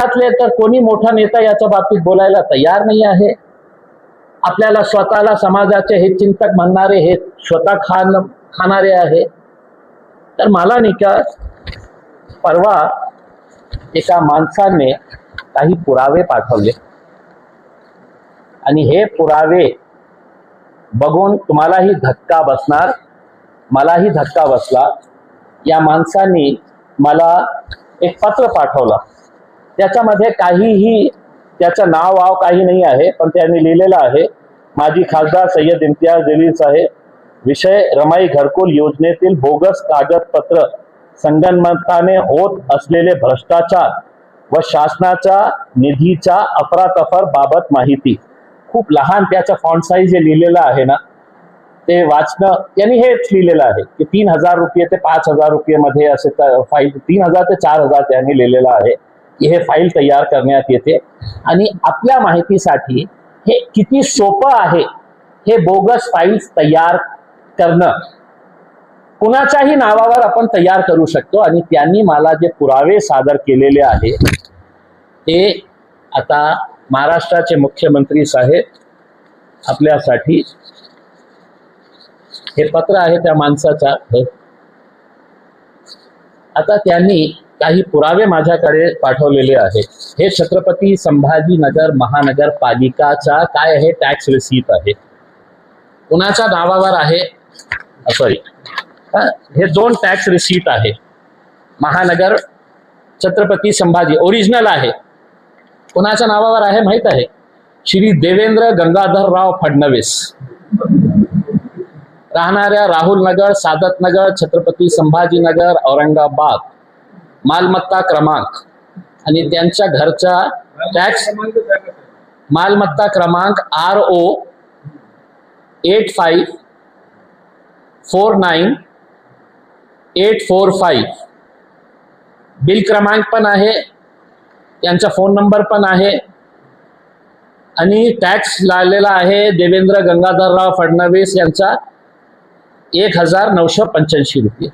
केंद्रातले तर कोणी मोठा नेता याच्या बाबतीत बोलायला तयार नाही आहे. आपल्याला स्वतःला समाजाचे हितचिंतक म्हणणारे हे स्वतः खाणारे आहे. तर मला नाही का परवा एका माणसाने काही पुरावे पाठवले आणि हे पुरावे बघून तुम्हालाही धक्का बसणार, मलाही धक्का बसला. या माणसाने मला एक पत्र पाठवलं. त्याच्यामध्ये काहीही त्याचं नाव वाव काही नाही आहे, पण त्यांनी लिहिलेलं आहे, माजी खासदार सय्यद इम्तियाज जलील साहेब, विषय रमाई घरकुल योजनेतील बोगस कागदपत्र संगनमताने होत असलेले भ्रष्टाचार व शासनाच्या निधीच्या अफरातफर बाबत माहिती. खूप लहान त्याचं फॉन्ट साईज जे लिहिलेलं आहे ना ते वाचणं, यांनी हेच लिहिलेलं आहे की 3000 रुपये ते 5000 रुपये मध्ये असे फाईल, 3000 ते 4000 त्यांनी लिहिलेलं आहे की हे फाईल तयार करण्यात येते. आणि आपल्या माहितीसाठी हे किती सोपं आहे हे बोगस फाईल्स तयार करणं. कुणाच्याही नावावर आपण तयार करू शकतो. आणि त्यांनी मला जे पुरावे सादर केलेले आहे ते आता महाराष्ट्राचे मुख्यमंत्री साहेब आपल्यासाठी, हे पत्र आहे त्या माणसाचा. आता त्यांनी काही पुरावे माझ्याकडे पाठवलेले आहेत. हे छत्रपती संभाजीनगर महानगरपालिकाचा काय आहे, टॅक्स रिसीट आहे. कुणाच्या नावावर आहे, सॉरी, हे 2 टॅक्स रिसीट आहे. महानगर छत्रपती संभाजी ओरिजिनल आहे. कुणाच्या नावावर आहे माहित आहे, श्री देवेंद्र गंगाधरराव फडणवीस, राहणाऱ्या राहुल नगर, सादत नगर, छत्रपती संभाजीनगर, औरंगाबाद. मालमत्ता क्रमांक आणि त्यांच्या घरचा टॅक्स मालमत्ता क्रमांक RO 8549845. बिल क्रमांक पण आहे, त्यांचा फोन नंबर पण आहे. आणि टॅक्स लागलेला आहे देवेंद्र गंगाधरराव फडणवीस यांचा 1985 रुपये.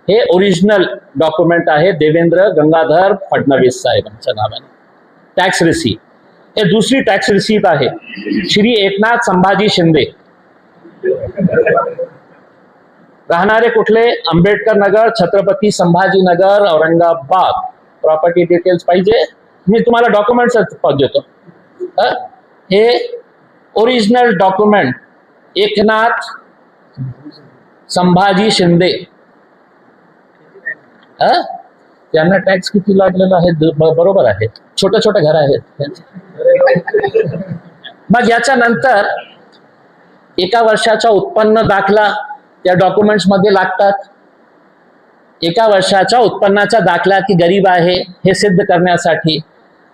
हे ओरिजिनल डॉक्युमेंट आहे देवेंद्र गंगाधर फडणवीस साहेबांच्या नावाने टॅक्स रिसीट. हे दुसरी टॅक्स रिसीट आहे श्री एकनाथ संभाजी शिंदे, राहणारे कुठले, आंबेडकर नगर, छत्रपती संभाजीनगर, औरंगाबाद. प्रॉपर्टी डिटेल्स पाहिजे, मी तुम्हाला डॉक्युमेंट्स देतो. हे ओरिजिनल डॉक्युमेंट एकनाथ संभाजी शिंदे. त्यांना टॅक्स किती लागलेला आहे, बरोबर आहे, छोटे छोटे घर आहेत. मग याच्यानंतर 1 वर्षाचा उत्पन्न दाखला त्या डॉक्युमेंट्स मध्ये लागतात. 1 वर्षाच्या उत्पन्नाचा दाखला की गरीब आहे हे सिद्ध करण्यासाठी.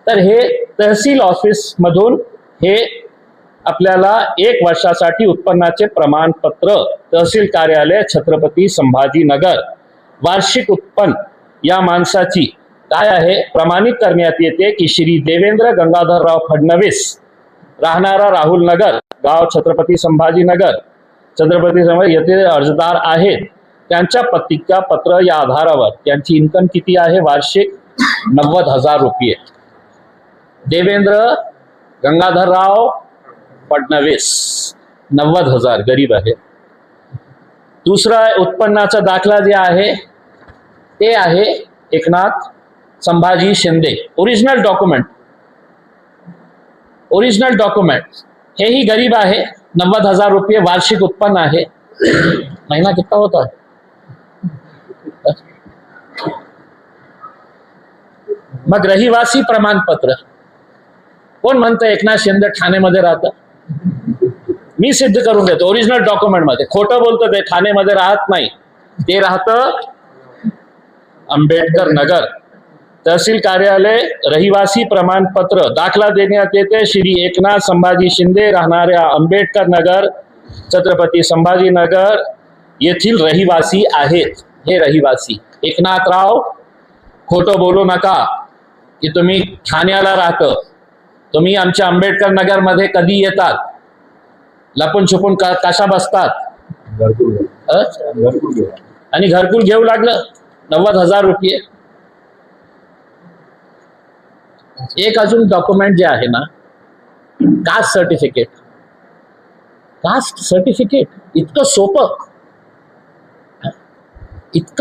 तर हे तहसील ऑफिस मधून हे आपल्याला 1 वर्षासाठी उत्पन्नाचे प्रमाणपत्र, तहसील कार्यालय छत्रपती संभाजीनगर, वार्षिक उत्पन्न या माणसाची काय आहे प्रमाणित करण्यात येते की श्री देवेंद्र गंगाधरराव फडणवीस, राहणारा राहुल नगर, गाव छत्रपती संभाजीनगर, छत्रपती संभाजी येथे अर्जदार आहेत. त्यांच्या पत्रिका पत्र या आधारावर त्यांची इन्कम किती आहे, वार्षिक 90,000 रुपये. देवेंद्र गंगाधरराव फडणवीस 90,000, गरीब आहे. दुसरा उत्पन्नाचा दाखला जे आहे ते आहे एकनाथ संभाजी शिंदे, ओरिजिनल डॉक्युमेंट. हेही गरीब आहे, 90,000 रुपये वार्षिक उत्पन्न आहे. महिना कितना होता है, मग रहिवासी प्रमाणपत्र. कोण म्हणतं एकनाथ शिंदे ठाणेमध्ये राहतं, मी सिद्ध करून देतो ओरिजिनल डॉक्युमेंट मध्ये. खोटं बोलतं ते, ठाणेमध्ये राहत नाही, ते राहतं आंबेडकर नगर. तहसील कार्यालय, रहिवासी प्रमाणपत्र दाखला देण्यात येते श्री एकनाथ संभाजी शिंदे, राहणाऱ्या आंबेडकर नगर, छत्रपती संभाजीनगर येथील रहिवासी आहेत. हे रहिवासी एकनाथराव, खोटं बोलू नका की तुम्ही ठाण्याला राहतं. तुम्ही आमच्या आंबेडकर नगर मध्ये कधी येतात, लपून छुपून कशा बसतात. आणि घरकुल घेऊ लागलं 90,000 रुपये. एक अजून डॉक्युमेंट जे आहे ना, कास्ट सर्टिफिकेट. कास्ट सर्टिफिकेट इतकं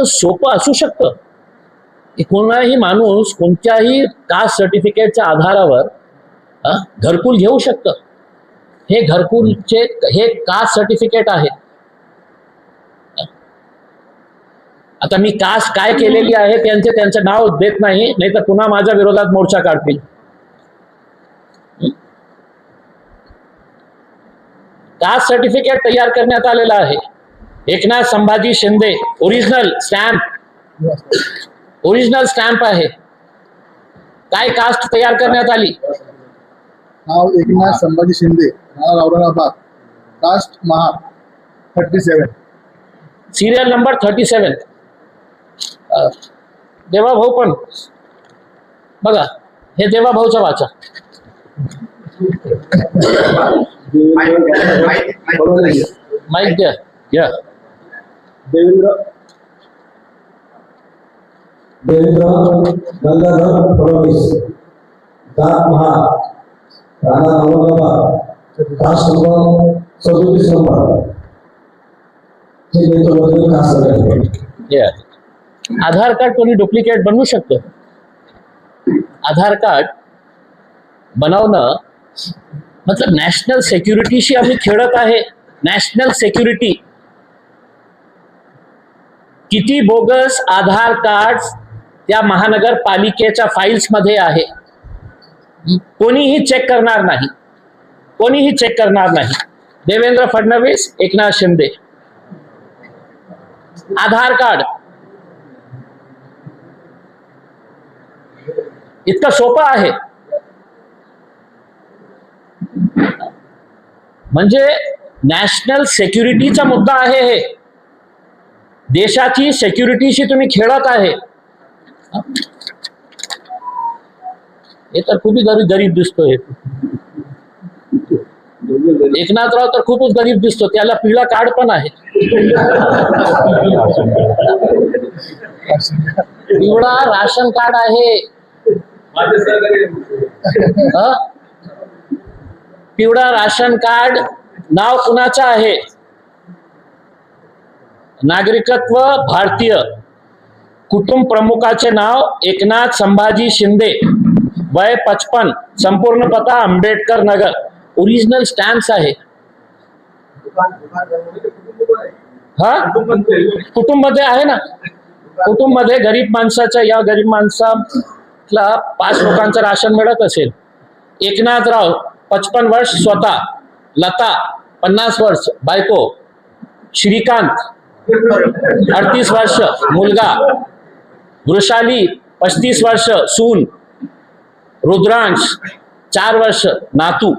सोपं असू शकतं की कोणाही माणूस कोणत्याही कास्ट सर्टिफिकेटच्या आधारावर घरकुल घेऊ शकतं. हे घरकुलचे हे कास्ट सर्टिफिकेट आहे. आता मी कास्ट काय केलेली आहे त्यांचं नाव देत नाही, नाही तर पुन्हा माझ्या विरोधात मोर्चा काढतील. कास्ट सर्टिफिकेट तयार करण्यात आलेलं आहे. एकनाथ संभाजी शिंदे ओरिजिनल स्टॅम्प आहे. काय कास्ट तयार करण्यात आली? नाव एकनाथ संभाजी शिंदे, राहणार Aurangabad, caste Mahar 37, serial number 37. Devabhau पण बघा, हे देवाभाऊचं वाचा. माईक द्या. घ्या. देवेंद्र गंगाधर फडणवीस, जात महार, राहणार औरंगाबाद, कास्ट नंबर 34 नंबर. हे देतो कास्ट सर्टिफिकेट. आधार कार्ड कोणी डुप्लिकेट बनवू शकतो. आधार कार्ड बनवणं मतलब नॅशनल सिक्युरिटीशी आम्ही खेळत आहे. National security. किती बोगस आधार कार्ड त्या महानगरपालिकेच्या फाईल्स मध्ये आहे, कोणीही चेक करणार नाही. देवेंद्र फडणवीस, एकनाथ शिंदे. आधार कार्ड इतकं सोपं आहे. म्हणजे नॅशनल सिक्युरिटीचा मुद्दा आहे. हे देशाची सिक्युरिटीशी तुम्ही खेळत आहे. हे तर खूपच गरीब दिसतोय. एकनाथराव तर खूपच गरीब दिसतो. त्याला पिवळा कार्ड पण आहे. पिवळा राशन कार्ड आहे. पिवळा राशन कार्ड नाव कुणाचं आहे? नागरिकत्व भारतीय. कुटुंब प्रमुखाचे नाव एकनाथ संभाजी शिंदे, वय 55, संपूर्ण पत्ता आंबेडकर नगर. ओरिजिनल स्टॅम्प्स आहे. कुटुंब मध्ये आहे ना. कुटुंब मध्ये गरीब माणसाच्या, या गरीब माणसाला 5 लोकांचं राशन मिळत असेल. एकनाथराव 55 वर्ष स्वतः, लता 50 वर्ष बायको, श्रीकांत 38 वर्ष मुलगा, वृषाली 35 वर्ष सून, रुद्रांश 4 वर्ष नातू.